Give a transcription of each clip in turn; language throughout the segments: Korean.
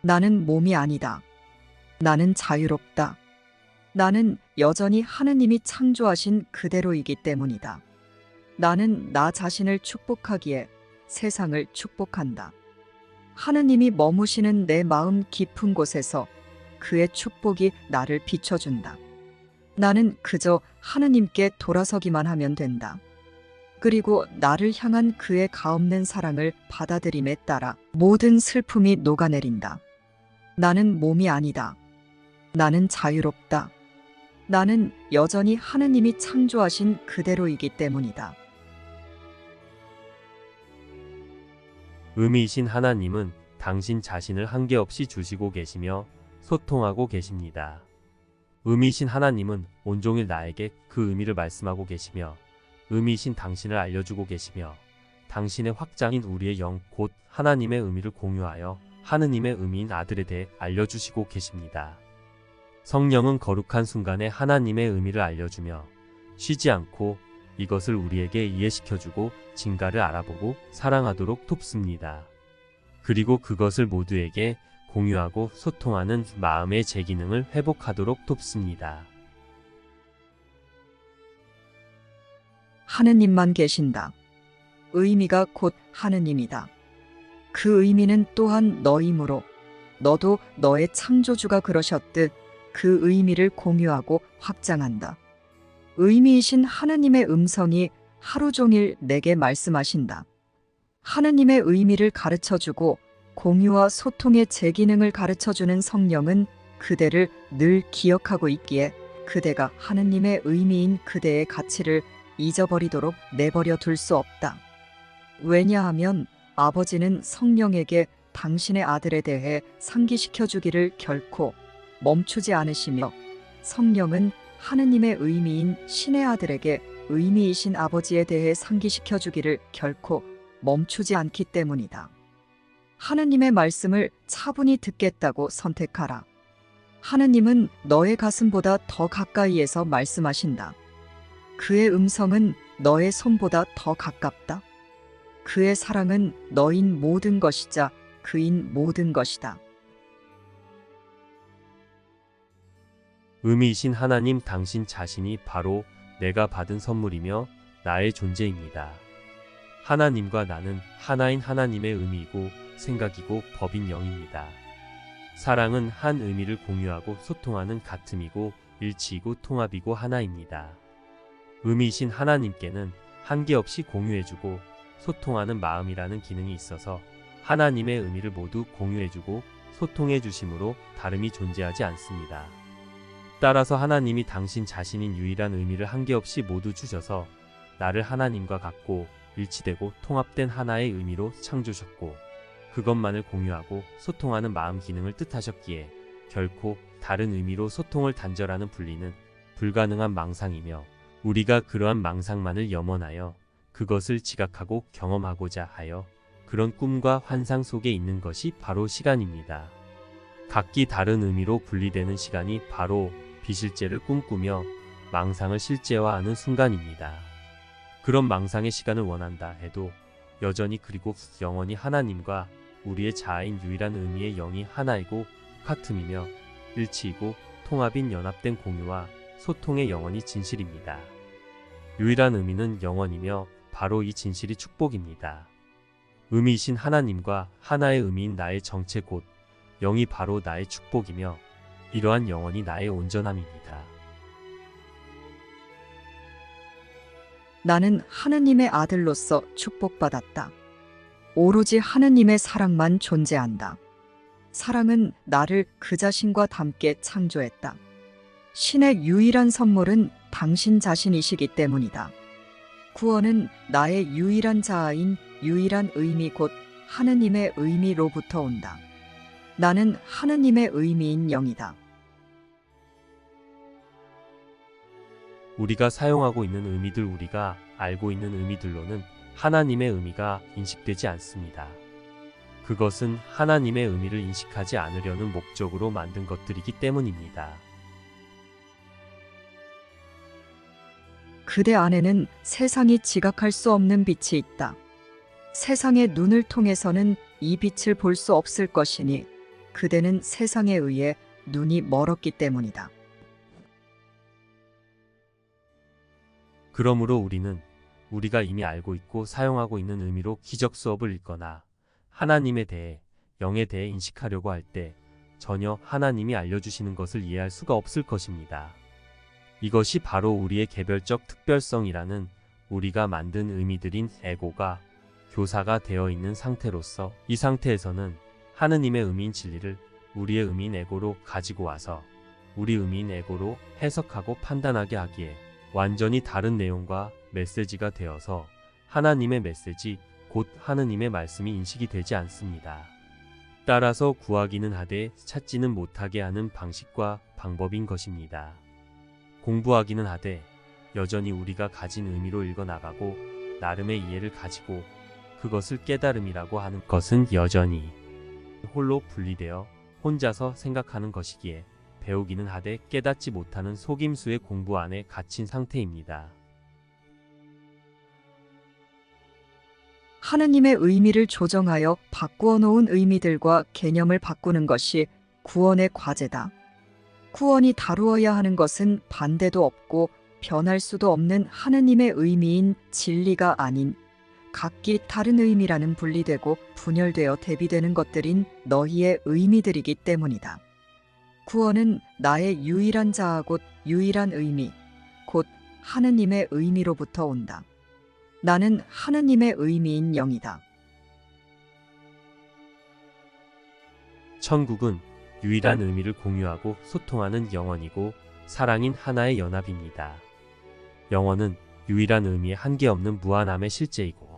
나는 몸이 아니다. 나는 자유롭다. 나는 여전히 하느님이 창조하신 그대로이기 때문이다. 나는 나 자신을 축복하기에 세상을 축복한다. 하느님이 머무시는 내 마음 깊은 곳에서 그의 축복이 나를 비춰준다. 나는 그저 하느님께 돌아서기만 하면 된다. 그리고 나를 향한 그의 가없는 사랑을 받아들임에 따라 모든 슬픔이 녹아내린다. 나는 몸이 아니다. 나는 자유롭다. 나는 여전히 하느님이 창조하신 그대로이기 때문이다. 의미이신 하나님은 당신 자신을 한계없이 주시고 계시며 소통하고 계십니다. 의미이신 하나님은 온종일 나에게 그 의미를 말씀하고 계시며 의미이신 당신을 알려주고 계시며 당신의 확장인 우리의 영 곧 하나님의 의미를 공유하여 하느님의 의미인 아들에 대해 알려주시고 계십니다. 성령은 거룩한 순간에 하나님의 의미를 알려주며 쉬지 않고 이것을 우리에게 이해시켜주고 진가를 알아보고 사랑하도록 돕습니다. 그리고 그것을 모두에게 공유하고 소통하는 마음의 제기능을 회복하도록 돕습니다. 하느님만 계신다. 의미가 곧 하느님이다. 그 의미는 또한 너이므로 너도 너의 창조주가 그러셨듯 그 의미를 공유하고 확장한다. 의미이신 하느님의 음성이 하루 종일 내게 말씀하신다. 하느님의 의미를 가르쳐주고 공유와 소통의 제기능을 가르쳐주는 성령은 그대를 늘 기억하고 있기에 그대가 하느님의 의미인 그대의 가치를 잊어버리도록 내버려 둘 수 없다. 왜냐하면 아버지는 성령에게 당신의 아들에 대해 상기시켜 주기를 결코 멈추지 않으시며 성령은 하느님의 의미인 신의 아들에게 의미이신 아버지에 대해 상기시켜 주기를 결코 멈추지 않기 때문이다. 하느님의 말씀을 차분히 듣겠다고 선택하라. 하느님은 너의 가슴보다 더 가까이에서 말씀하신다. 그의 음성은 너의 손보다 더 가깝다. 그의 사랑은 너인 모든 것이자 그인 모든 것이다. 의미이신 하나님 당신 자신이 바로 내가 받은 선물이며 나의 존재입니다. 하나님과 나는 하나인 하나님의 의미이고 생각이고 법인 영입니다. 사랑은 한 의미를 공유하고 소통하는 같음이고 일치이고 통합이고 하나입니다. 의미이신 하나님께는 한계없이 공유해주고 소통하는 마음이라는 기능이 있어서 하나님의 의미를 모두 공유해주고 소통해주심으로 다름이 존재하지 않습니다. 따라서 하나님이 당신 자신인 유일한 의미를 한계없이 모두 주셔서 나를 하나님과 같고 일치되고 통합된 하나의 의미로 창조셨고 그것만을 공유하고 소통하는 마음 기능을 뜻하셨기에 결코 다른 의미로 소통을 단절하는 분리는 불가능한 망상이며 우리가 그러한 망상만을 염원하여 그것을 지각하고 경험하고자 하여 그런 꿈과 환상 속에 있는 것이 바로 시간입니다. 각기 다른 의미로 분리되는 시간이 바로 비실제를 꿈꾸며 망상을 실제화하는 순간입니다. 그런 망상의 시간을 원한다 해도 여전히 그리고 영원히 하나님과 우리의 자아인 유일한 의미의 영이 하나이고 같음이며 일치이고 통합인 연합된 공유와 소통의 영원히 진실입니다. 유일한 의미는 영원이며 바로 이 진실이 축복입니다. 의미이신 하나님과 하나의 의미인 나의 정체 곧 영이 바로 나의 축복이며 이러한 영혼이 나의 온전함입니다. 나는 하느님의 아들로서 축복받았다. 오로지 하느님의 사랑만 존재한다. 사랑은 나를 그 자신과 닮게 창조했다. 신의 유일한 선물은 당신 자신이시기 때문이다. 구원은 나의 유일한 자아인 유일한 의미 곧 하느님의 의미로부터 온다. 나는 하느님의 의미인 영이다. 우리가 사용하고 있는 의미들 우리가 알고 있는 의미들로는 하나님의 의미가 인식되지 않습니다. 그것은 하나님의 의미를 인식하지 않으려는 목적으로 만든 것들이기 때문입니다. 그대 안에는 세상이 지각할 수 없는 빛이 있다. 세상의 눈을 통해서는 이 빛을 볼 수 없을 것이니 그대는 세상에 의해 눈이 멀었기 때문이다. 그러므로 우리는 우리가 이미 알고 있고 사용하고 있는 의미로 기적 수업을 읽거나 하나님에 대해, 영에 대해 인식하려고 할 때 전혀 하나님이 알려주시는 것을 이해할 수가 없을 것입니다. 이것이 바로 우리의 개별적 특별성이라는 우리가 만든 의미들인 에고가 교사가 되어 있는 상태로서, 이 상태에서는 하느님의 의미인 진리를 우리의 의미인 에고로 가지고 와서 우리 의미인 에고로 해석하고 판단하게 하기에 완전히 다른 내용과 메시지가 되어서 하나님의 메시지, 곧 하느님의 말씀이 인식이 되지 않습니다. 따라서 구하기는 하되 찾지는 못하게 하는 방식과 방법인 것입니다. 공부하기는 하되 여전히 우리가 가진 의미로 읽어나가고 나름의 이해를 가지고 그것을 깨달음이라고 하는 것은 여전히 홀로 분리되어 혼자서 생각하는 것이기에 배우기는 하되 깨닫지 못하는 속임수의 공부 안에 갇힌 상태입니다. 하느님의 의미를 조정하여 바꾸어 놓은 의미들과 개념을 바꾸는 것이 구원의 과제다. 구원이 다루어야 하는 것은 반대도 없고 변할 수도 없는 하느님의 의미인 진리가 아닌 각기 다른 의미라는 분리되고 분열되어 대비되는 것들인 너희의 의미들이기 때문이다. 구원은 나의 유일한 자아 곧 유일한 의미, 곧 하느님의 의미로부터 온다. 나는 하느님의 의미인 영이다. 천국은 유일한 의미를 공유하고 소통하는 영원이고 사랑인 하나의 연합입니다. 영원은 유일한 의미의 한계없는 무한함의 실제이고,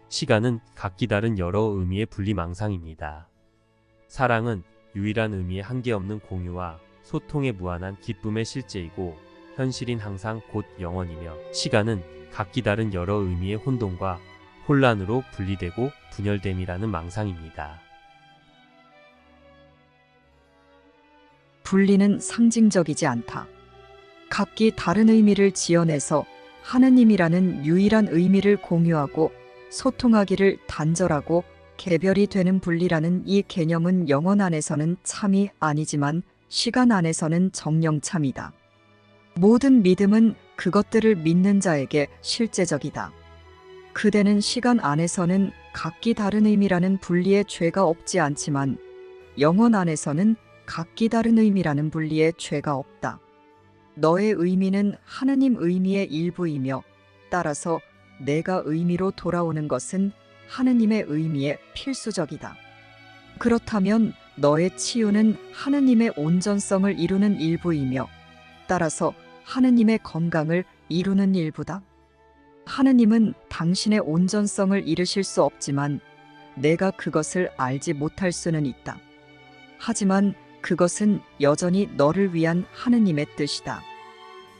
시간은 각기 다른 여러 의미의 분리망상입니다. 사랑은 유일한 의미의 한계없는 공유와 소통의 무한한 기쁨의 실제이고, 현실인 항상 곧 영원이며, 시간은 각기 다른 여러 의미의 혼동과 혼란으로 분리되고 분열됨이라는 망상입니다. 분리는 상징적이지 않다. 각기 다른 의미를 지어내서 하느님이라는 유일한 의미를 공유하고 소통하기를 단절하고 개별이 되는 분리라는 이 개념은 영혼 안에서는 참이 아니지만 시간 안에서는 정령참이다. 모든 믿음은 그것들을 믿는 자에게 실제적이다. 그대는 시간 안에서는 각기 다른 의미라는 분리의 죄가 없지 않지만 영혼 안에서는 각기 다른 의미라는 분리의 죄가 없다. 너의 의미는 하느님 의미의 일부이며 따라서 내가 의미로 돌아오는 것은 하느님의 의미에 필수적이다. 그렇다면 너의 치유는 하느님의 온전성을 이루는 일부이며 따라서 하느님의 건강을 이루는 일부다. 하느님은 당신의 온전성을 이루실 수 없지만 내가 그것을 알지 못할 수는 있다. 하지만 그것은 여전히 너를 위한 하느님의 뜻이다.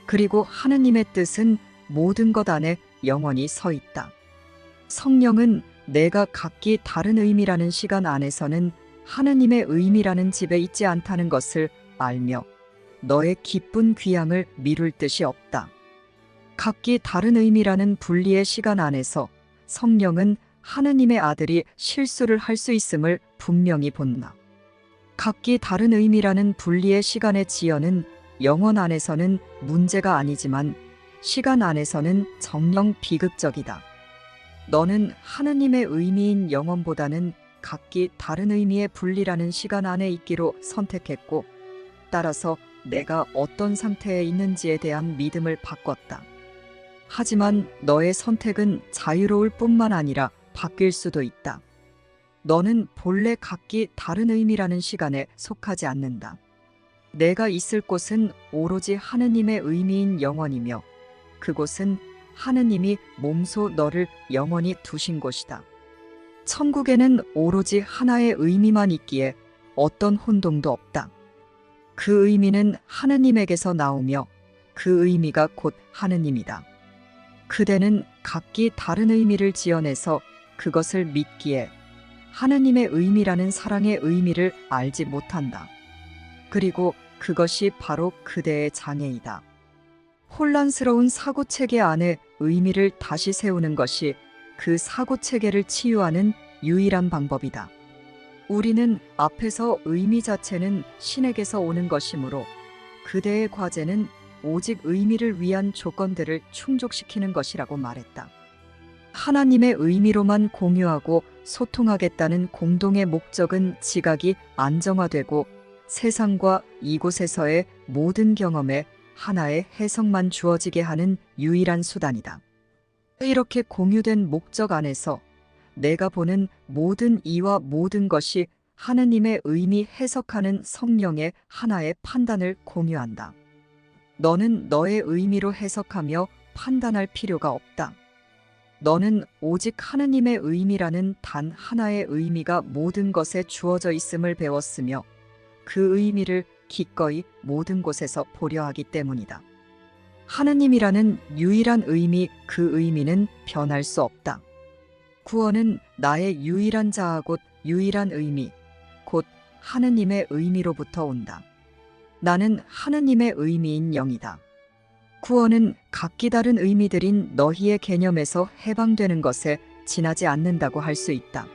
그리고 하느님의 뜻은 모든 것 안에 영원히 서 있다. 성령은 내가 각기 다른 의미라는 시간 안에서는 하느님의 의미라는 집에 있지 않다는 것을 알며 너의 기쁜 귀향을 미룰 뜻이 없다. 각기 다른 의미라는 분리의 시간 안에서 성령은 하느님의 아들이 실수를 할 수 있음을 분명히 본다. 각기 다른 의미라는 분리의 시간의 지연은 영혼 안에서는 문제가 아니지만 시간 안에서는 정령 비극적이다. 너는 하느님의 의미인 영혼보다는 각기 다른 의미의 분리라는 시간 안에 있기로 선택했고, 따라서 내가 어떤 상태에 있는지에 대한 믿음을 바꿨다. 하지만 너의 선택은 자유로울 뿐만 아니라 바뀔 수도 있다. 너는 본래 각기 다른 의미라는 시간에 속하지 않는다. 내가 있을 곳은 오로지 하느님의 의미인 영원이며 그곳은 하느님이 몸소 너를 영원히 두신 곳이다. 천국에는 오로지 하나의 의미만 있기에 어떤 혼동도 없다. 그 의미는 하느님에게서 나오며 그 의미가 곧 하느님이다. 그대는 각기 다른 의미를 지어내서 그것을 믿기에 하느님의 의미라는 사랑의 의미를 알지 못한다. 그리고 그것이 바로 그대의 장애이다. 혼란스러운 사고체계 안에 의미를 다시 세우는 것이 그 사고체계를 치유하는 유일한 방법이다. 우리는 앞에서 의미 자체는 신에게서 오는 것이므로 그대의 과제는 오직 의미를 위한 조건들을 충족시키는 것이라고 말했다. 하나님의 의미로만 공유하고 소통하겠다는 공동의 목적은 지각이 안정화되고 세상과 이곳에서의 모든 경험에 하나의 해석만 주어지게 하는 유일한 수단이다. 이렇게 공유된 목적 안에서 내가 보는 모든 이와 모든 것이 하느님의 의미 해석하는 성령의 하나의 판단을 공유한다. 너는 너의 의미로 해석하며 판단할 필요가 없다. 너는 오직 하느님의 의미라는 단 하나의 의미가 모든 것에 주어져 있음을 배웠으며 그 의미를 기꺼이 모든 곳에서 보려 하기 때문이다. 하느님이라는 유일한 의미, 그 의미는 변할 수 없다. 구원은 나의 유일한 자아 곧 유일한 의미, 곧 하느님의 의미로부터 온다. 나는 하느님의 의미인 영이다. 구원은 각기 다른 의미들인 너희의 개념에서 해방되는 것에 지나지 않는다고 할 수 있다.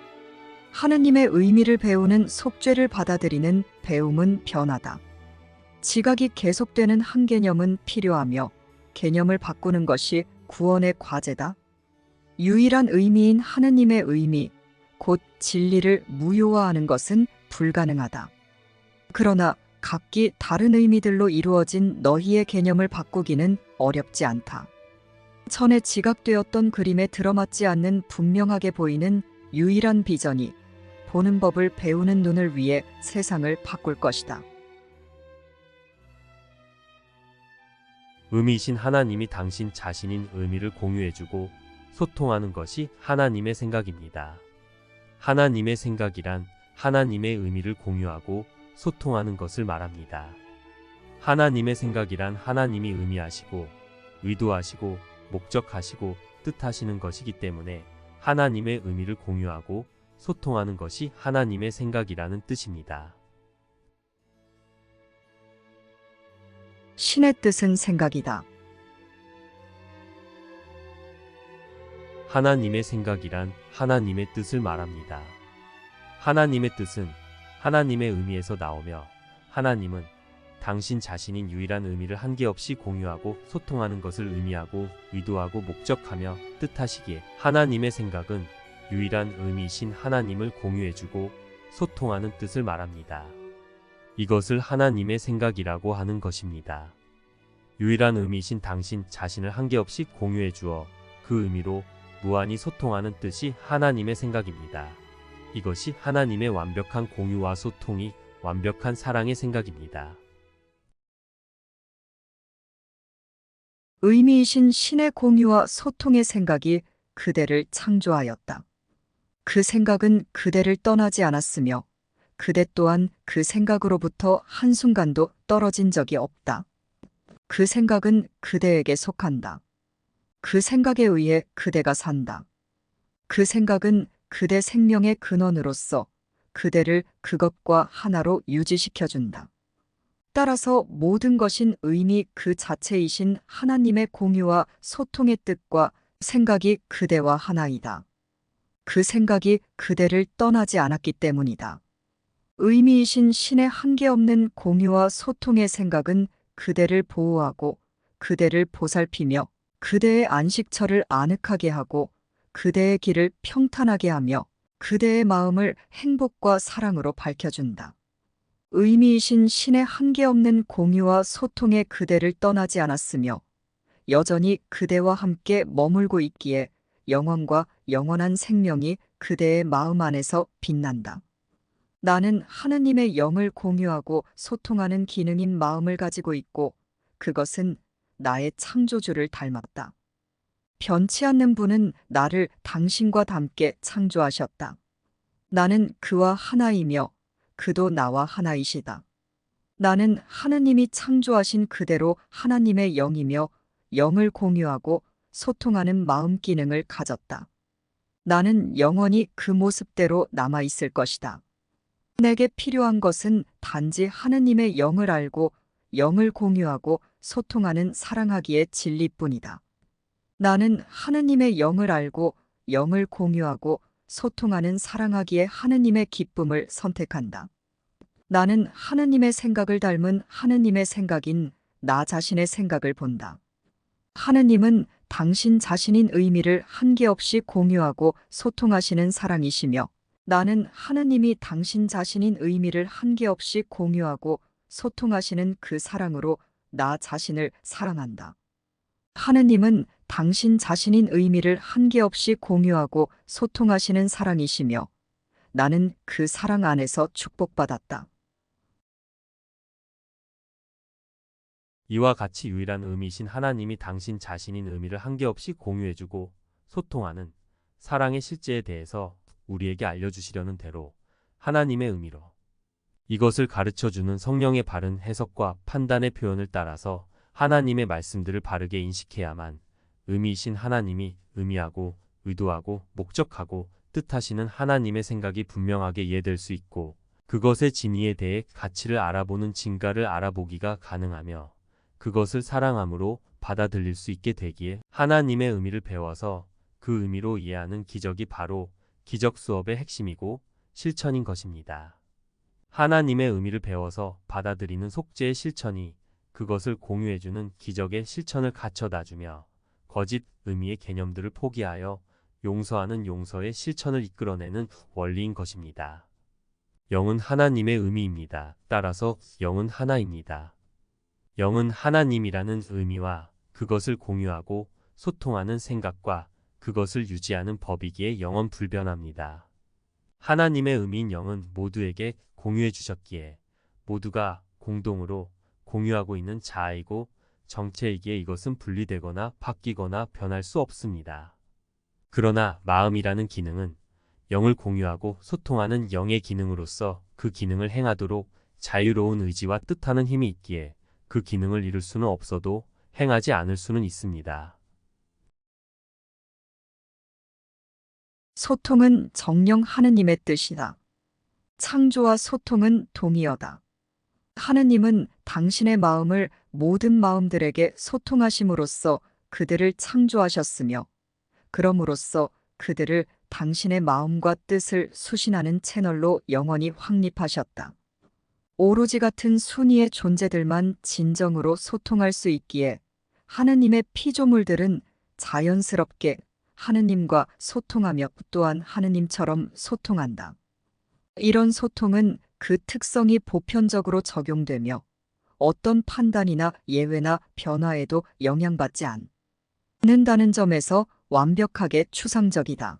하느님의 의미를 배우는 속죄를 받아들이는 배움은 변하다. 지각이 계속되는 한 개념은 필요하며 개념을 바꾸는 것이 구원의 과제다. 유일한 의미인 하느님의 의미, 곧 진리를 무효화하는 것은 불가능하다. 그러나 각기 다른 의미들로 이루어진 너희의 개념을 바꾸기는 어렵지 않다. 전에 지각되었던 그림에 들어맞지 않는 분명하게 보이는 유일한 비전이 보는 법을 배우는 눈을 위해 세상을 바꿀 것이다. 의미이신 하나님이 당신 자신인 의미를 공유해주고 소통하는 것이 하나님의 생각입니다. 하나님의 생각이란 하나님의 의미를 공유하고 소통하는 것을 말합니다. 하나님의 생각이란 하나님이 의미하시고 의도하시고 목적하시고 뜻하시는 것이기 때문에 하나님의 의미를 공유하고 소통하는 것이 하나님의 생각이라는 뜻입니다. 신의 뜻은 생각이다. 하나님의 생각이란 하나님의 뜻을 말합니다. 하나님의 뜻은 하나님의 의미에서 나오며 하나님은 당신 자신인 유일한 의미를 한계없이 공유하고 소통하는 것을 의미하고 의도하고 목적하며 뜻하시기에 하나님의 생각은 유일한 의미이신 하나님을 공유해주고 소통하는 뜻을 말합니다. 이것을 하나님의 생각이라고 하는 것입니다. 유일한 의미이신 당신 자신을 한계없이 공유해 주어 그 의미로 무한히 소통하는 뜻이 하나님의 생각입니다. 이것이 하나님의 완벽한 공유와 소통이 완벽한 사랑의 생각입니다. 의미이신 신의 공유와 소통의 생각이 그대를 창조하였다. 그 생각은 그대를 떠나지 않았으며 그대 또한 그 생각으로부터 한순간도 떨어진 적이 없다. 그 생각은 그대에게 속한다. 그 생각에 의해 그대가 산다. 그 생각은 그대 생명의 근원으로서 그대를 그것과 하나로 유지시켜준다. 따라서 모든 것인 의미 그 자체이신 하나님의 공유와 소통의 뜻과 생각이 그대와 하나이다. 그 생각이 그대를 떠나지 않았기 때문이다. 의미이신 신의 한계없는 공유와 소통의 생각은 그대를 보호하고 그대를 보살피며 그대의 안식처를 아늑하게 하고 그대의 길을 평탄하게 하며 그대의 마음을 행복과 사랑으로 밝혀준다. 의미이신 신의 한계없는 공유와 소통에 그대를 떠나지 않았으며 여전히 그대와 함께 머물고 있기에 영원과 영원한 생명이 그대의 마음 안에서 빛난다. 나는 하느님의 영을 공유하고 소통하는 기능인 마음을 가지고 있고 그것은 나의 창조주를 닮았다. 변치 않는 분은 나를 당신과 닮게 창조하셨다. 나는 그와 하나이며 그도 나와 하나이시다. 나는 하느님이 창조하신 그대로 하나님의 영이며 영을 공유하고 소통하는 마음 기능을 가졌다. 나는 영원히 그 모습대로 남아있을 것이다. 내게 필요한 것은 단지 하느님의 영을 알고 영을 공유하고 소통하는 사랑하기의 진리뿐이다. 나는 하느님의 영을 알고 영을 공유하고 소통하는 사랑하기에 하느님의 기쁨을 선택한다. 나는 하느님의 생각을 닮은 하느님의 생각인 나 자신의 생각을 본다. 하느님은 당신 자신인 의미를 한계없이 공유하고 소통하시는 사랑이시며 나는 하느님이 당신 자신인 의미를 한계없이 공유하고 소통하시는 그 사랑으로 나 자신을 사랑한다. 하느님은 당신 자신인 의미를 한계없이 공유하고 소통하시는 사랑이시며 나는 그 사랑 안에서 축복받았다. 이와 같이 유일한 의미이신 하나님이 당신 자신인 의미를 한계없이 공유해주고 소통하는 사랑의 실제에 대해서 우리에게 알려주시려는 대로 하나님의 의미로 이것을 가르쳐주는 성령의 바른 해석과 판단의 표현을 따라서 하나님의 말씀들을 바르게 인식해야만 의미이신 하나님이 의미하고 의도하고 목적하고 뜻하시는 하나님의 생각이 분명하게 이해될 수 있고 그것의 진위에 대해 가치를 알아보는 진가를 알아보기가 가능하며 그것을 사랑함으로 받아들일 수 있게 되기에 하나님의 의미를 배워서 그 의미로 이해하는 기적이 바로 기적 수업의 핵심이고 실천인 것입니다. 하나님의 의미를 배워서 받아들이는 속죄의 실천이 그것을 공유해주는 기적의 실천을 갖춰다주며 거짓 의미의 개념들을 포기하여 용서하는 용서의 실천을 이끌어내는 원리인 것입니다. 영은 하나님의 의미입니다. 따라서 영은 하나입니다. 영은 하나님이라는 의미와 그것을 공유하고 소통하는 생각과 그것을 유지하는 법이기에 영은 불변합니다. 하나님의 의미인 영은 모두에게 공유해 주셨기에 모두가 공동으로 공유하고 있는 자아이고 정체이기에 이것은 분리되거나 바뀌거나 변할 수 없습니다. 그러나 마음이라는 기능은 영을 공유하고 소통하는 영의 기능으로서 그 기능을 행하도록 자유로운 의지와 뜻하는 힘이 있기에 그 기능을 이룰 수는 없어도 행하지 않을 수는 있습니다. 소통은 정령 하느님의 뜻이다. 창조와 소통은 동의어다. 하느님은 당신의 마음을 모든 마음들에게 소통하심으로써 그들을 창조하셨으며 그럼으로써 그들을 당신의 마음과 뜻을 수신하는 채널로 영원히 확립하셨다. 오로지 같은 순위의 존재들만 진정으로 소통할 수 있기에 하느님의 피조물들은 자연스럽게 하느님과 소통하며 또한 하느님처럼 소통한다. 이런 소통은 그 특성이 보편적으로 적용되며 어떤 판단이나 예외나 변화에도 영향받지 않는다는 점에서 완벽하게 추상적이다.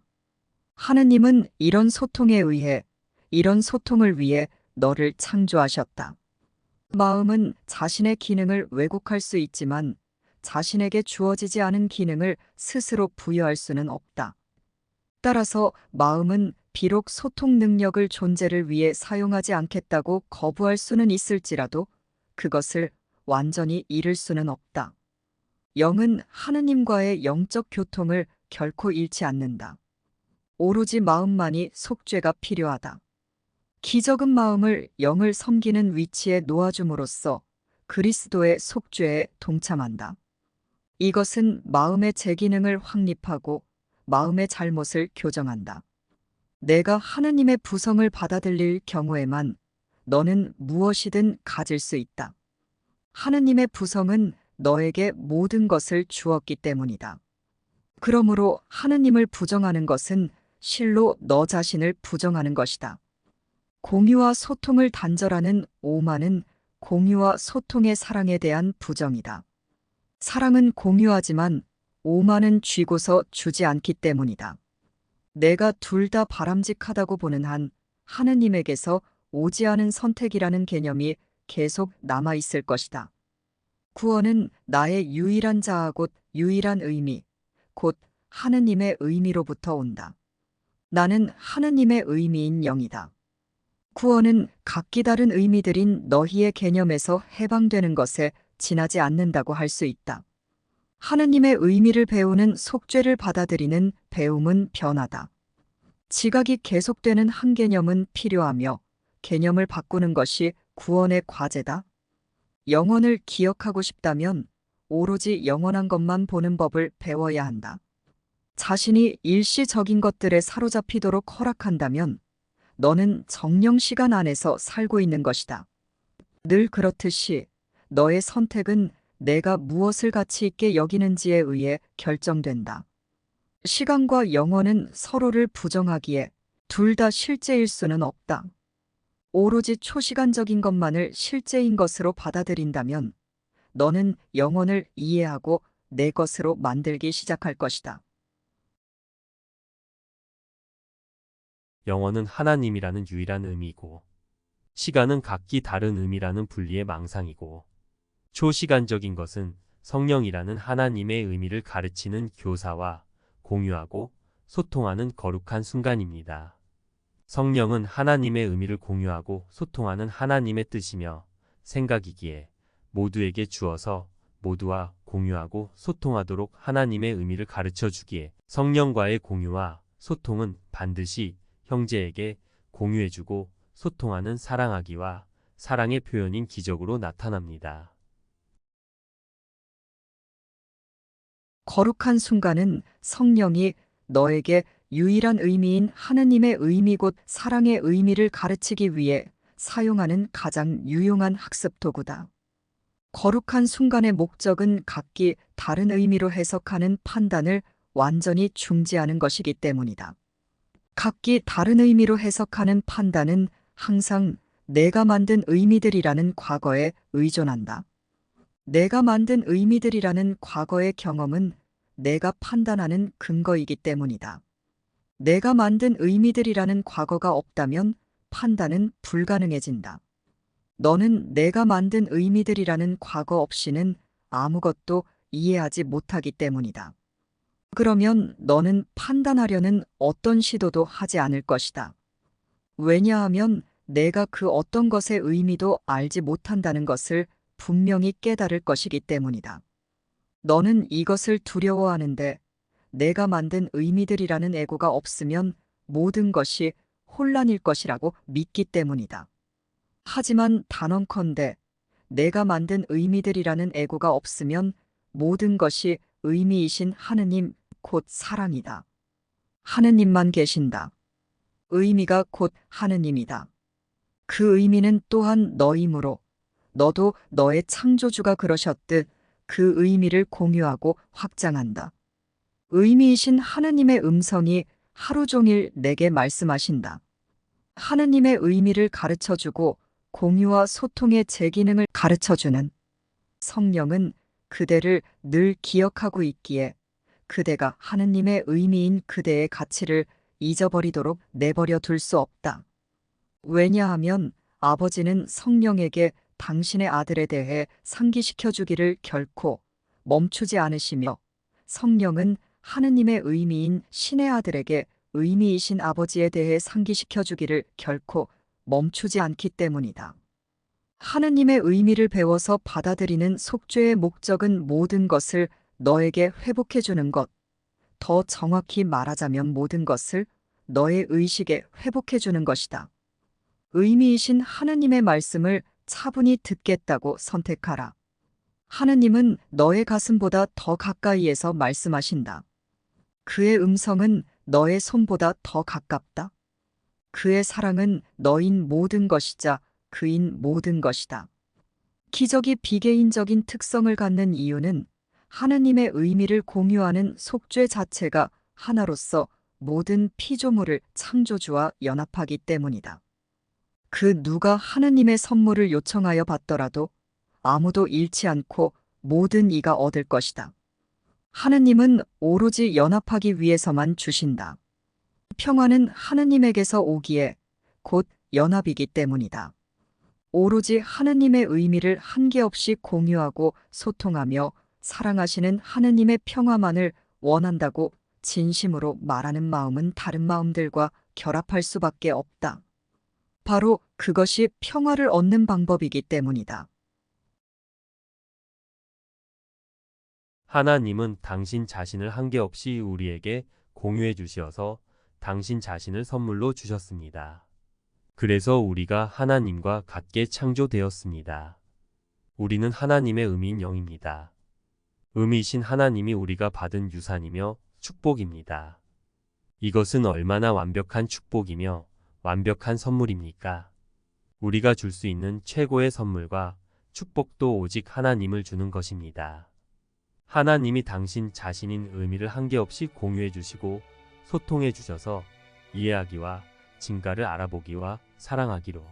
하느님은 이런 소통을 위해 너를 창조하셨다. 마음은 자신의 기능을 왜곡할 수 있지만 자신에게 주어지지 않은 기능을 스스로 부여할 수는 없다. 따라서 마음은 비록 소통 능력을 존재를 위해 사용하지 않겠다고 거부할 수는 있을지라도 그것을 완전히 잃을 수는 없다. 영은 하느님과의 영적 교통을 결코 잃지 않는다. 오로지 마음만이 속죄가 필요하다. 기적은 마음을 영을 섬기는 위치에 놓아줌으로써 그리스도의 속죄에 동참한다. 이것은 마음의 재기능을 확립하고 마음의 잘못을 교정한다. 내가 하느님의 부성을 받아들일 경우에만 너는 무엇이든 가질 수 있다. 하느님의 부성은 너에게 모든 것을 주었기 때문이다. 그러므로 하느님을 부정하는 것은 실로 너 자신을 부정하는 것이다. 공유와 소통을 단절하는 오만은 공유와 소통의 사랑에 대한 부정이다. 사랑은 공유하지만 오만은 쥐고서 주지 않기 때문이다. 내가 둘 다 바람직하다고 보는 한 하느님에게서 오지 않은 선택이라는 개념이 계속 남아있을 것이다. 구원은 나의 유일한 자아 곧 유일한 의미, 곧 하느님의 의미로부터 온다. 나는 하느님의 의미인 영이다. 구원은 각기 다른 의미들인 너희의 개념에서 해방되는 것에 지나지 않는다고 할 수 있다. 하느님의 의미를 배우는 속죄를 받아들이는 배움은 변하다. 지각이 계속되는 한 개념은 필요하며 개념을 바꾸는 것이 구원의 과제다. 영원을 기억하고 싶다면 오로지 영원한 것만 보는 법을 배워야 한다. 자신이 일시적인 것들에 사로잡히도록 허락한다면 너는 정령 시간 안에서 살고 있는 것이다. 늘 그렇듯이 너의 선택은 내가 무엇을 가치 있게 여기는지에 의해 결정된다. 시간과 영혼은 서로를 부정하기에 둘 다 실제일 수는 없다. 오로지 초시간적인 것만을 실제인 것으로 받아들인다면 너는 영혼을 이해하고 내 것으로 만들기 시작할 것이다. 영혼은 하나님이라는 유일한 의미이고, 시간은 각기 다른 의미라는 분리의 망상이고, 초시간적인 것은 성령이라는 하나님의 의미를 가르치는 교사와 공유하고 소통하는 거룩한 순간입니다. 성령은 하나님의 의미를 공유하고 소통하는 하나님의 뜻이며 생각이기에 모두에게 주어서 모두와 공유하고 소통하도록 하나님의 의미를 가르쳐 주기에 성령과의 공유와 소통은 반드시 형제에게 공유해주고 소통하는 사랑하기와 사랑의 표현인 기적으로 나타납니다. 거룩한 순간은 성령이 너에게 유일한 의미인 하느님의 의미 곧 사랑의 의미를 가르치기 위해 사용하는 가장 유용한 학습 도구다. 거룩한 순간의 목적은 각기 다른 의미로 해석하는 판단을 완전히 중지하는 것이기 때문이다. 각기 다른 의미로 해석하는 판단은 항상 내가 만든 의미들이라는 과거에 의존한다. 내가 만든 의미들이라는 과거의 경험은 내가 판단하는 근거이기 때문이다. 내가 만든 의미들이라는 과거가 없다면 판단은 불가능해진다. 너는 내가 만든 의미들이라는 과거 없이는 아무것도 이해하지 못하기 때문이다. 그러면 너는 판단하려는 어떤 시도도 하지 않을 것이다. 왜냐하면 내가 그 어떤 것의 의미도 알지 못한다는 것을 분명히 깨달을 것이기 때문이다. 너는 이것을 두려워하는데 내가 만든 의미들이라는 애고가 없으면 모든 것이 혼란일 것이라고 믿기 때문이다. 하지만 단언컨대 내가 만든 의미들이라는 애고가 없으면 모든 것이 의미이신 하느님 곧 사랑이다. 하느님만 계신다. 의미가 곧 하느님이다. 그 의미는 또한 너이므로 너도 너의 창조주가 그러셨듯 그 의미를 공유하고 확장한다. 의미이신 하느님의 음성이 하루 종일 내게 말씀하신다. 하느님의 의미를 가르쳐주고 공유와 소통의 제 기능을 가르쳐주는 성령은 그대를 늘 기억하고 있기에 그대가 하느님의 의미인 그대의 가치를 잊어버리도록 내버려 둘 수 없다. 왜냐하면 아버지는 성령에게 당신의 아들에 대해 상기시켜 주기를 결코 멈추지 않으시며 성령은 하느님의 의미인 신의 아들에게 의미이신 아버지에 대해 상기시켜 주기를 결코 멈추지 않기 때문이다. 하느님의 의미를 배워서 받아들이는 속죄의 목적은 모든 것을 너에게 회복해 주는 것, 더 정확히 말하자면 모든 것을 너의 의식에 회복해 주는 것이다. 의미이신 하느님의 말씀을 차분히 듣겠다고 선택하라. 하느님은 너의 가슴보다 더 가까이에서 말씀하신다. 그의 음성은 너의 손보다 더 가깝다. 그의 사랑은 너인 모든 것이자 그인 모든 것이다. 기적이 비개인적인 특성을 갖는 이유는 하느님의 의미를 공유하는 속죄 자체가 하나로서 모든 피조물을 창조주와 연합하기 때문이다. 그 누가 하느님의 선물을 요청하여 받더라도 아무도 잃지 않고 모든 이가 얻을 것이다. 하느님은 오로지 연합하기 위해서만 주신다. 평화는 하느님에게서 오기에 곧 연합이기 때문이다. 오로지 하느님의 의미를 한계없이 공유하고 소통하며 사랑하시는 하느님의 평화만을 원한다고 진심으로 말하는 마음은 다른 마음들과 결합할 수밖에 없다. 바로 그것이 평화를 얻는 방법이기 때문이다. 하나님은 당신 자신을 한계없이 우리에게 공유해 주시어서 당신 자신을 선물로 주셨습니다. 그래서 우리가 하나님과 같게 창조되었습니다. 우리는 하나님의 의미인 영입니다. 의미이신 하나님이 우리가 받은 유산이며 축복입니다. 이것은 얼마나 완벽한 축복이며 완벽한 선물입니까? 우리가 줄 수 있는 최고의 선물과 축복도 오직 하나님을 주는 것입니다. 하나님이 당신 자신인 의미를 한계없이 공유해 주시고 소통해 주셔서 이해하기와 진가를 알아보기와 사랑하기로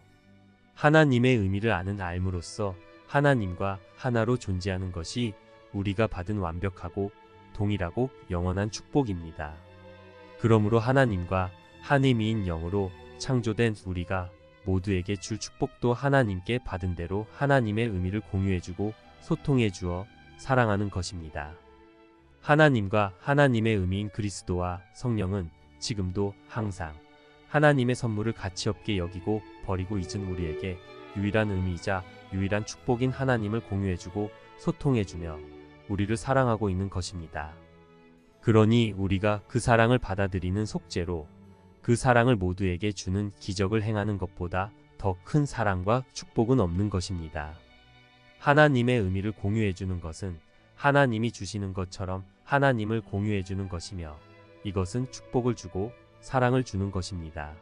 하나님의 의미를 아는 알므로써 하나님과 하나로 존재하는 것이 우리가 받은 완벽하고 동일하고 영원한 축복입니다. 그러므로 하나님과 한 의미인 영으로 창조된 우리가 모두에게 줄 축복도 하나님께 받은 대로 하나님의 의미를 공유해주고 소통해주어 사랑하는 것입니다. 하나님과 하나님의 의미인 그리스도와 성령은 지금도 항상 하나님의 선물을 가치없게 여기고 버리고 잊은 우리에게 유일한 의미이자 유일한 축복인 하나님을 공유해주고 소통해주며 우리를 사랑하고 있는 것입니다. 그러니 우리가 그 사랑을 받아들이는 속죄로 그 사랑을 모두에게 주는 기적을 행하는 것보다 더 큰 사랑과 축복은 없는 것입니다. 하나님의 의미를 공유해주는 것은 하나님이 주시는 것처럼 하나님을 공유해주는 것이며 이것은 축복을 주고 사랑을 주는 것입니다.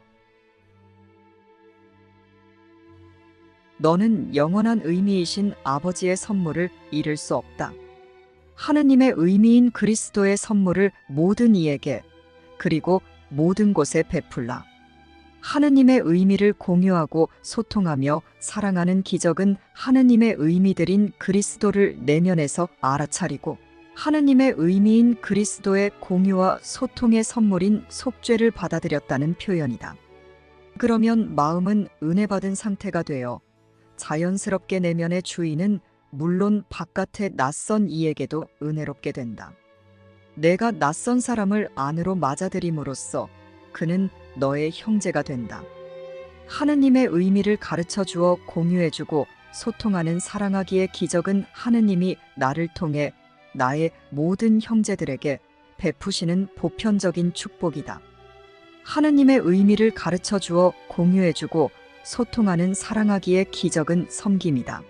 너는 영원한 의미이신 아버지의 선물을 잃을 수 없다. 하느님의 의미인 그리스도의 선물을 모든 이에게 그리고 모든 곳에 베풀라. 하느님의 의미를 공유하고 소통하며 사랑하는 기적은 하느님의 의미들인 그리스도를 내면에서 알아차리고 하느님의 의미인 그리스도의 공유와 소통의 선물인 속죄를 받아들였다는 표현이다. 그러면 마음은 은혜 받은 상태가 되어 자연스럽게 내면의 주인은 물론 바깥의 낯선 이에게도 은혜롭게 된다. 내가 낯선 사람을 안으로 맞아들임으로써 그는 너의 형제가 된다. 하느님의 의미를 가르쳐 주어 공유해 주고 소통하는 사랑하기의 기적은 하느님이 나를 통해 나의 모든 형제들에게 베푸시는 보편적인 축복이다. 하느님의 의미를 가르쳐 주어 공유해 주고 소통하는 사랑하기의 기적은 섬김이다.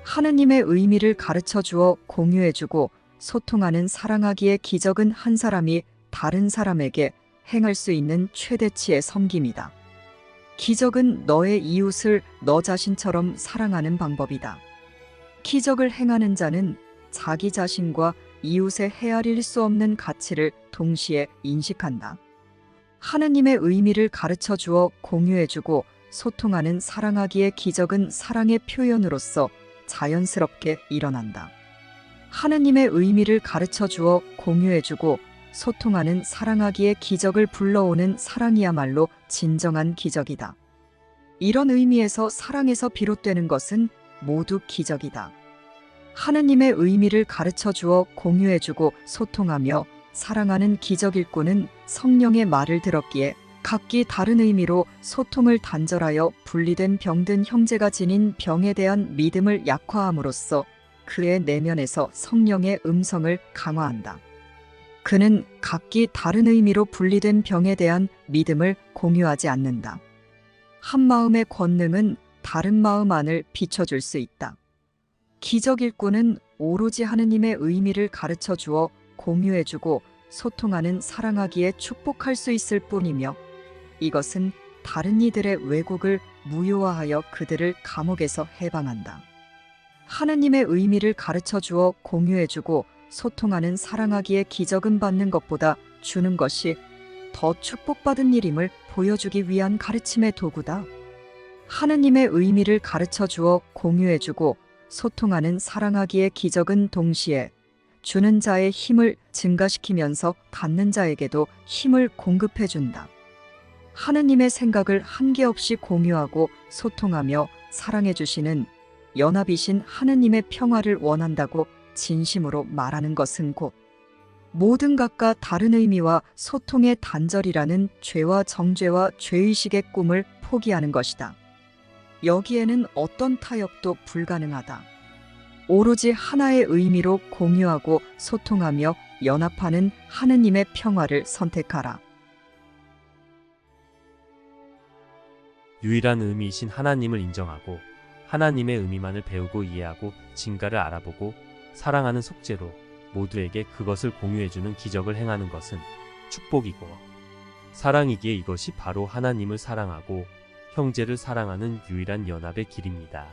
하느님의 의미를 가르쳐 주어 공유해 주고 소통하는 사랑하기의 기적은 한 사람이 다른 사람에게 행할 수 있는 최대치의 섬김이다. 기적은 너의 이웃을 너 자신처럼 사랑하는 방법이다. 기적을 행하는 자는 자기 자신과 이웃의 헤아릴 수 없는 가치를 동시에 인식한다. 하느님의 의미를 가르쳐 주어 공유해 주고 소통하는 사랑하기의 기적은 사랑의 표현으로서 자연스럽게 일어난다. 하느님의 의미를 가르쳐 주어 공유해 주고 소통하는 사랑하기의 기적을 불러오는 사랑이야말로 진정한 기적이다. 이런 의미에서 사랑에서 비롯되는 것은 모두 기적이다. 하느님의 의미를 가르쳐 주어 공유해 주고 소통하며 사랑하는 기적 일꾼은 성령의 말을 들었기에 각기 다른 의미로 소통을 단절하여 분리된 병든 형제가 지닌 병에 대한 믿음을 약화함으로써 그의 내면에서 성령의 음성을 강화한다. 그는 각기 다른 의미로 분리된 병에 대한 믿음을 공유하지 않는다. 한 마음의 권능은 다른 마음 안을 비춰줄 수 있다. 기적 일꾼은 오로지 하느님의 의미를 가르쳐 주어 공유해주고 소통하는 사랑하기에 축복할 수 있을 뿐이며 이것은 다른 이들의 왜곡을 무효화하여 그들을 감옥에서 해방한다. 하느님의 의미를 가르쳐 주어 공유해주고 소통하는 사랑하기에 기적은 받는 것보다 주는 것이 더 축복받은 일임을 보여주기 위한 가르침의 도구다. 하느님의 의미를 가르쳐 주어 공유해주고 소통하는 사랑하기의 기적은 동시에 주는 자의 힘을 증가시키면서 받는 자에게도 힘을 공급해준다. 하느님의 생각을 한계없이 공유하고 소통하며 사랑해주시는 연합이신 하느님의 평화를 원한다고 진심으로 말하는 것은 곧 모든 각과 다른 의미와 소통의 단절이라는 죄와 정죄와 죄의식의 꿈을 포기하는 것이다. 여기에는 어떤 타협도 불가능하다. 오로지 하나의 의미로 공유하고 소통하며 연합하는 하느님의 평화를 선택하라. 유일한 의미이신 하나님을 인정하고 하나님의 의미만을 배우고 이해하고 진가를 알아보고 사랑하는 속죄로 모두에게 그것을 공유해주는 기적을 행하는 것은 축복이고 사랑이기에 이것이 바로 하나님을 사랑하고 형제를 사랑하는 유일한 연합의 길입니다.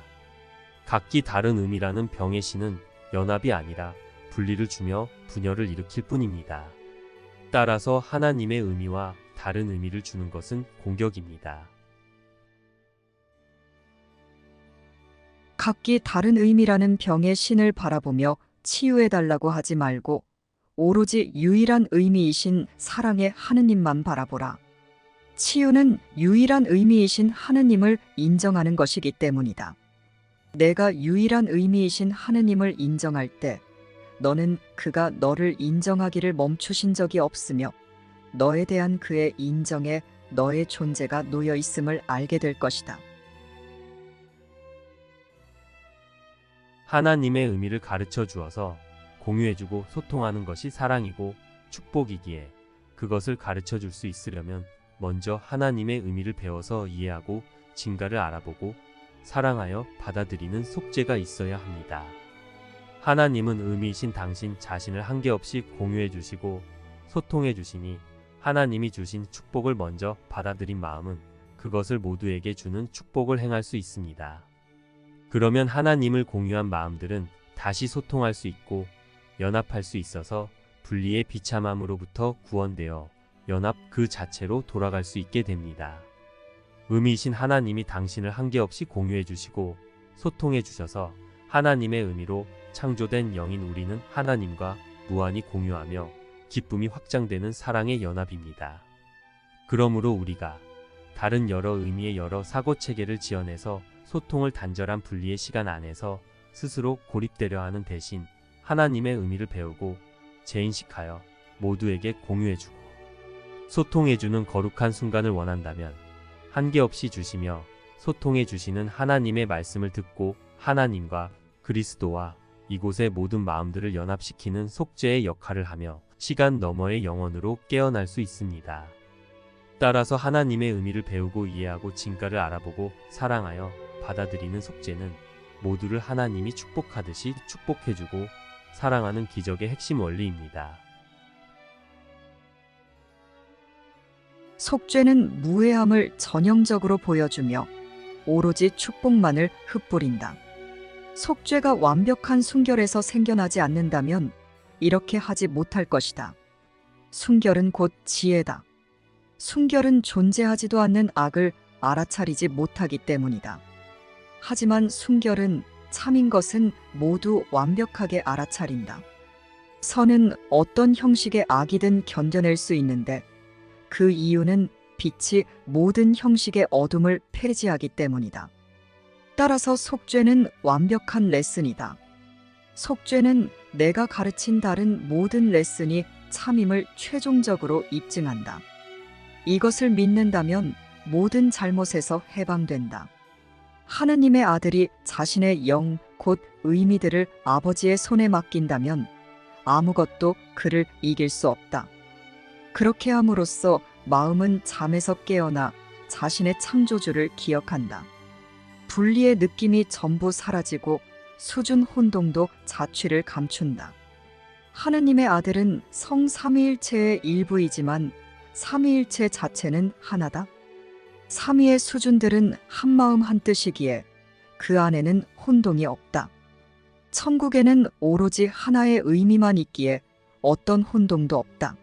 각기 다른 의미라는 병의 신은 연합이 아니라 분리를 주며 분열을 일으킬 뿐입니다. 따라서 하나님의 의미와 다른 의미를 주는 것은 공격입니다. 각기 다른 의미라는 병의 신을 바라보며 치유해달라고 하지 말고 오로지 유일한 의미이신 사랑의 하느님만 바라보라. 치유는 유일한 의미이신 하느님을 인정하는 것이기 때문이다. 내가 유일한 의미이신 하느님을 인정할 때 너는 그가 너를 인정하기를 멈추신 적이 없으며 너에 대한 그의 인정에 너의 존재가 놓여 있음을 알게 될 것이다. 하나님의 의미를 가르쳐 주어서 공유해주고 소통하는 것이 사랑이고 축복이기에 그것을 가르쳐 줄 수 있으려면 먼저 하나님의 의미를 배워서 이해하고 진가를 알아보고 사랑하여 받아들이는 속죄가 있어야 합니다. 하나님은 의미이신 당신 자신을 한계없이 공유해 주시고 소통해 주시니 하나님이 주신 축복을 먼저 받아들인 마음은 그것을 모두에게 주는 축복을 행할 수 있습니다. 그러면 하나님을 공유한 마음들은 다시 소통할 수 있고 연합할 수 있어서 분리의 비참함으로부터 구원되어 연합 그 자체로 돌아갈 수 있게 됩니다. 의미이신 하나님이 당신을 한계없이 공유해 주시고 소통해 주셔서 하나님의 의미로 창조된 영인 우리는 하나님과 무한히 공유하며 기쁨이 확장되는 사랑의 연합입니다. 그러므로 우리가 다른 여러 의미의 여러 사고체계를 지어내서 소통을 단절한 분리의 시간 안에서 스스로 고립되려 하는 대신 하나님의 의미를 배우고 재인식하여 모두에게 공유해주고 소통해주는 거룩한 순간을 원한다면 한계없이 주시며 소통해주시는 하나님의 말씀을 듣고 하나님과 그리스도와 이곳의 모든 마음들을 연합시키는 속죄의 역할을 하며 시간 너머의 영혼으로 깨어날 수 있습니다. 따라서 하나님의 의미를 배우고 이해하고 진가를 알아보고 사랑하여 받아들이는 속죄는 모두를 하나님이 축복하듯이 축복해주고 사랑하는 기적의 핵심 원리입니다. 속죄는 무해함을 전형적으로 보여주며 오로지 축복만을 흩뿌린다. 속죄가 완벽한 순결에서 생겨나지 않는다면 이렇게 하지 못할 것이다. 순결은 곧 지혜다. 순결은 존재하지도 않는 악을 알아차리지 못하기 때문이다. 하지만 순결은 참인 것은 모두 완벽하게 알아차린다. 선은 어떤 형식의 악이든 견뎌낼 수 있는데 그 이유는 빛이 모든 형식의 어둠을 폐지하기 때문이다. 따라서 속죄는 완벽한 레슨이다. 속죄는 내가 가르친 다른 모든 레슨이 참임을 최종적으로 입증한다. 이것을 믿는다면 모든 잘못에서 해방된다. 하느님의 아들이 자신의 영, 곧 의미들을 아버지의 손에 맡긴다면 아무것도 그를 이길 수 없다. 그렇게 함으로써 마음은 잠에서 깨어나 자신의 창조주를 기억한다. 분리의 느낌이 전부 사라지고 수준 혼동도 자취를 감춘다. 하느님의 아들은 성삼위일체의 일부이지만 삼위일체 자체는 하나다. 삼위의 수준들은 한마음 한뜻이기에 그 안에는 혼동이 없다. 천국에는 오로지 하나의 의미만 있기에 어떤 혼동도 없다.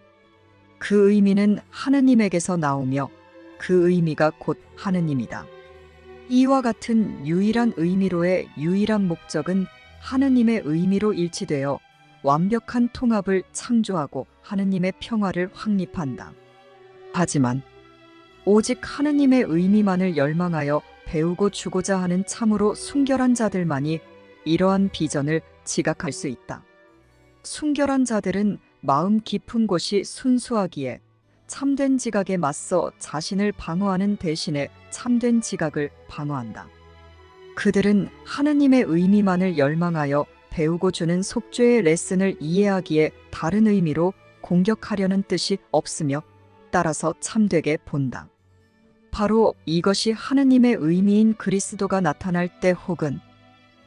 그 의미는 하느님에게서 나오며 그 의미가 곧 하느님이다. 이와 같은 유일한 의미로의 유일한 목적은 하느님의 의미로 일치되어 완벽한 통합을 창조하고 하느님의 평화를 확립한다. 하지만 오직 하느님의 의미만을 열망하여 배우고 주고자 하는 참으로 순결한 자들만이 이러한 비전을 지각할 수 있다. 순결한 자들은 마음 깊은 곳이 순수하기에 참된 지각에 맞서 자신을 방어하는 대신에 참된 지각을 방어한다. 그들은 하느님의 의미만을 열망하여 배우고 주는 속죄의 레슨을 이해하기에 다른 의미로 공격하려는 뜻이 없으며 따라서 참되게 본다. 바로 이것이 하느님의 의미인 그리스도가 나타날 때 혹은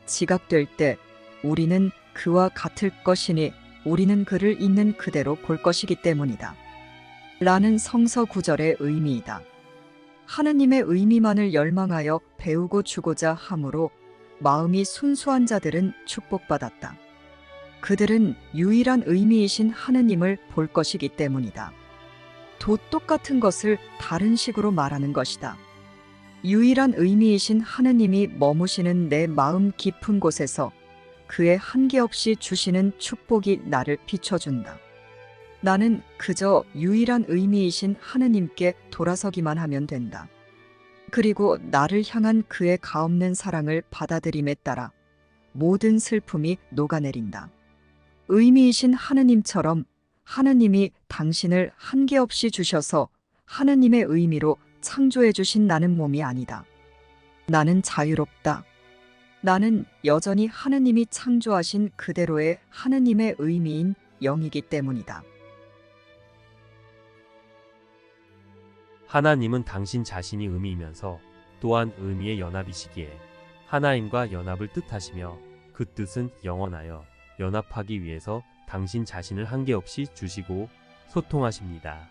지각될 때 우리는 그와 같을 것이니 우리는 그를 있는 그대로 볼 것이기 때문이다. 라는 성서 구절의 의미이다. 하느님의 의미만을 열망하여 배우고 주고자 함으로 마음이 순수한 자들은 축복받았다. 그들은 유일한 의미이신 하느님을 볼 것이기 때문이다. 도 똑같은 것을 다른 식으로 말하는 것이다. 유일한 의미이신 하느님이 머무시는 내 마음 깊은 곳에서 그의 한계없이 주시는 축복이 나를 비춰준다. 나는 그저 유일한 의미이신 하느님께 돌아서기만 하면 된다. 그리고 나를 향한 그의 가없는 사랑을 받아들임에 따라 모든 슬픔이 녹아내린다. 의미이신 하느님처럼 하느님이 당신을 한계없이 주셔서 하느님의 의미로 창조해 주신 나는 몸이 아니다. 나는 자유롭다. 나는 여전히 하느님이 창조하신 그대로의 하느님의 의미인 영이기 때문이다. 하나님은 당신 자신이 의미이면서 또한 의미의 연합이시기에 하나님과 연합을 뜻하시며 그 뜻은 영원하여 연합하기 위해서 당신 자신을 한계없이 주시고 소통하십니다.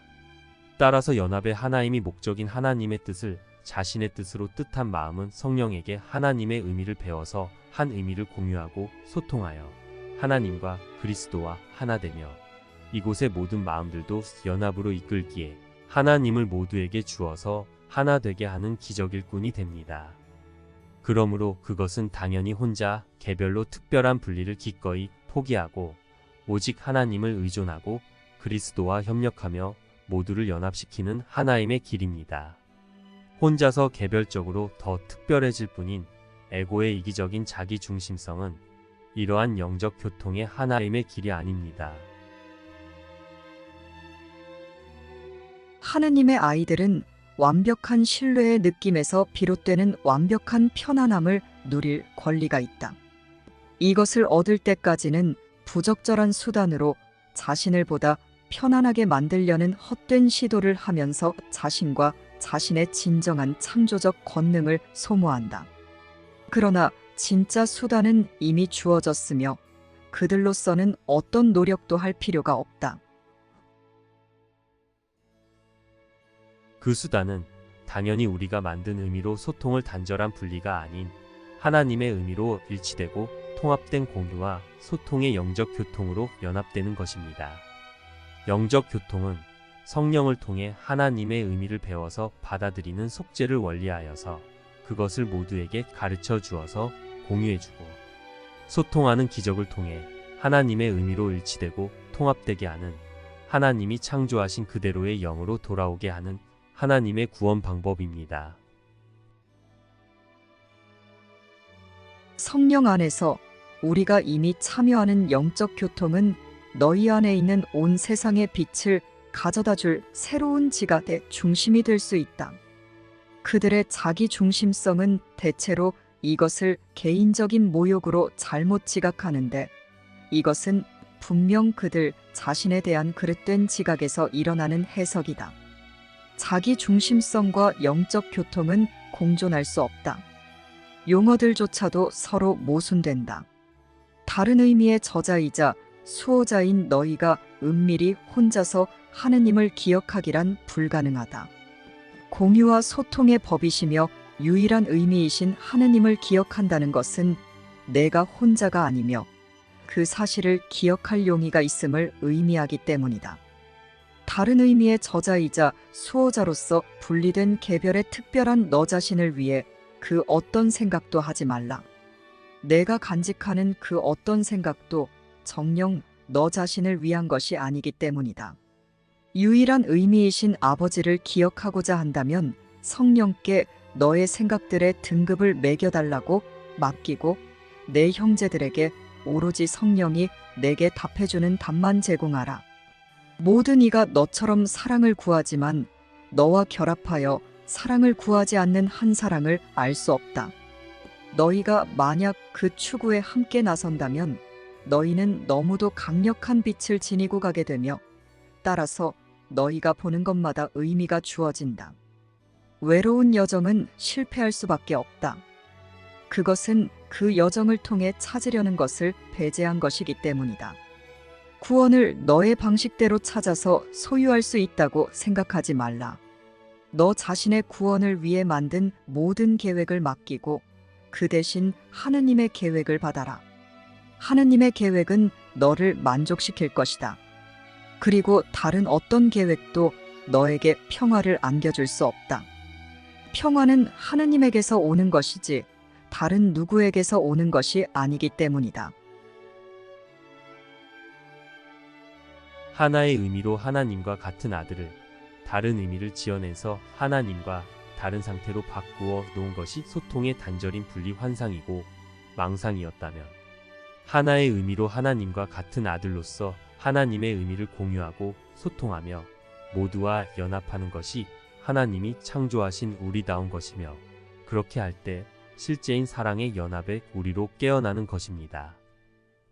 따라서 연합의 하나임이 목적인 하나님의 뜻을 자신의 뜻으로 뜻한 마음은 성령에게 하나님의 의미를 배워서 한 의미를 공유하고 소통하여 하나님과 그리스도와 하나 되며 이곳의 모든 마음들도 연합으로 이끌기에 하나님을 모두에게 주어서 하나 되게 하는 기적 일꾼이 됩니다. 그러므로 그것은 당연히 혼자 개별로 특별한 분리를 기꺼이 포기하고 오직 하나님을 의존하고 그리스도와 협력하며 모두를 연합시키는 하나임의 길입니다. 혼자서 개별적으로 더 특별해질 뿐인 에고의 이기적인 자기 중심성은 이러한 영적 교통의 하나임의 길이 아닙니다. 하느님의 아이들은 완벽한 신뢰의 느낌에서 비롯되는 완벽한 편안함을 누릴 권리가 있다. 이것을 얻을 때까지는 부적절한 수단으로 자신을 보다 편안하게 만들려는 헛된 시도를 하면서 자신과 자신의 진정한 창조적 권능을 소모한다. 그러나 진짜 수단은 이미 주어졌으며 그들로서는 어떤 노력도 할 필요가 없다. 그 수단은 당연히 우리가 만든 의미로 소통을 단절한 분리가 아닌 하나님의 의미로 일치되고 통합된 공유와 소통의 영적 교통으로 연합되는 것입니다. 영적 교통은 성령을 통해 하나님의 의미를 배워서 받아들이는 속죄를 원리하여서 그것을 모두에게 가르쳐 주어서 공유해주고 소통하는 기적을 통해 하나님의 의미로 일치되고 통합되게 하는 하나님이 창조하신 그대로의 영으로 돌아오게 하는 하나님의 구원 방법입니다. 성령 안에서 우리가 이미 참여하는 영적 교통은 너희 안에 있는 온 세상의 빛을 가져다 줄 새로운 지각의 중심이 될 수 있다. 그들의 자기 중심성은 대체로 이것을 개인적인 모욕으로 잘못 지각하는데 이것은 분명 그들 자신에 대한 그릇된 지각에서 일어나는 해석이다. 자기 중심성과 영적 교통은 공존할 수 없다. 용어들조차도 서로 모순된다. 다른 의미의 저자이자 수호자인 너희가 은밀히 혼자서 하느님을 기억하기란 불가능하다. 공유와 소통의 법이시며 유일한 의미이신 하느님을 기억한다는 것은 내가 혼자가 아니며 그 사실을 기억할 용의가 있음을 의미하기 때문이다. 다른 의미의 저자이자 수호자로서 분리된 개별의 특별한 너 자신을 위해 그 어떤 생각도 하지 말라. 내가 간직하는 그 어떤 생각도 정녕 너 자신을 위한 것이 아니기 때문이다. 유일한 의미이신 아버지를 기억하고자 한다면 성령께 너의 생각들의 등급을 매겨달라고 맡기고 내 형제들에게 오로지 성령이 내게 답해주는 답만 제공하라. 모든 이가 너처럼 사랑을 구하지만 너와 결합하여 사랑을 구하지 않는 한 사랑을 알 수 없다. 너희가 만약 그 추구에 함께 나선다면 너희는 너무도 강력한 빛을 지니고 가게 되며 따라서 너희가 보는 것마다 의미가 주어진다. 외로운 여정은 실패할 수밖에 없다. 그것은 그 여정을 통해 찾으려는 것을 배제한 것이기 때문이다. 구원을 너의 방식대로 찾아서 소유할 수 있다고 생각하지 말라. 너 자신의 구원을 위해 만든 모든 계획을 맡기고 그 대신 하느님의 계획을 받아라. 하느님의 계획은 너를 만족시킬 것이다. 그리고 다른 어떤 계획도 너에게 평화를 안겨줄 수 없다. 평화는 하느님에게서 오는 것이지 다른 누구에게서 오는 것이 아니기 때문이다. 하나의 의미로 하나님과 같은 아들을 다른 의미를 지어내서 하나님과 다른 상태로 바꾸어 놓은 것이 소통의 단절인 분리 환상이고 망상이었다면, 하나의 의미로 하나님과 같은 아들로서 하나님의 의미를 공유하고 소통하며 모두와 연합하는 것이 하나님이 창조하신 우리다운 것이며, 그렇게 할 때 실제인 사랑의 연합에 우리로 깨어나는 것입니다.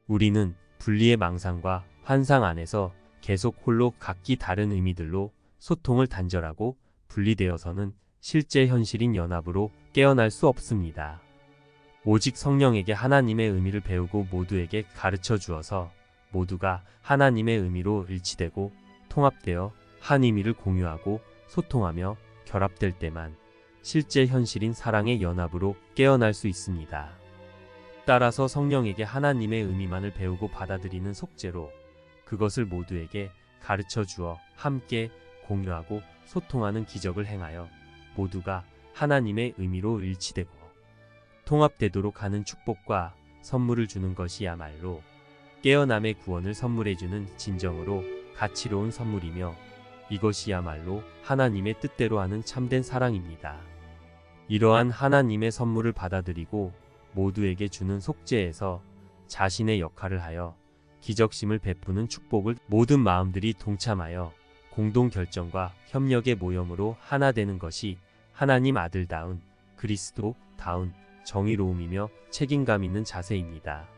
우리는 분리의 망상과 환상 안에서 계속 홀로 각기 다른 의미들로 소통을 단절하고 분리되어서는 실제 현실인 연합으로 깨어날 수 없습니다. 오직 성령에게 하나님의 의미를 배우고 모두에게 가르쳐 주어서 모두가 하나님의 의미로 일치되고 통합되어 한 의미를 공유하고 소통하며 결합될 때만 실제 현실인 사랑의 연합으로 깨어날 수 있습니다. 따라서 성령에게 하나님의 의미만을 배우고 받아들이는 속죄로 그것을 모두에게 가르쳐 주어 함께 공유하고 소통하는 기적을 행하여 모두가 하나님의 의미로 일치되고 통합되도록 하는 축복과 선물을 주는 것이야말로 깨어남의 구원을 선물해주는 진정으로 가치로운 선물이며, 이것이야말로 하나님의 뜻대로 하는 참된 사랑입니다. 이러한 하나님의 선물을 받아들이고 모두에게 주는 속죄에서 자신의 역할을 하여 기적심을 베푸는 축복을 모든 마음들이 동참하여 공동 결정과 협력의 모형으로 하나 되는 것이 하나님 아들다운 그리스도다운 정의로움이며 책임감 있는 자세입니다.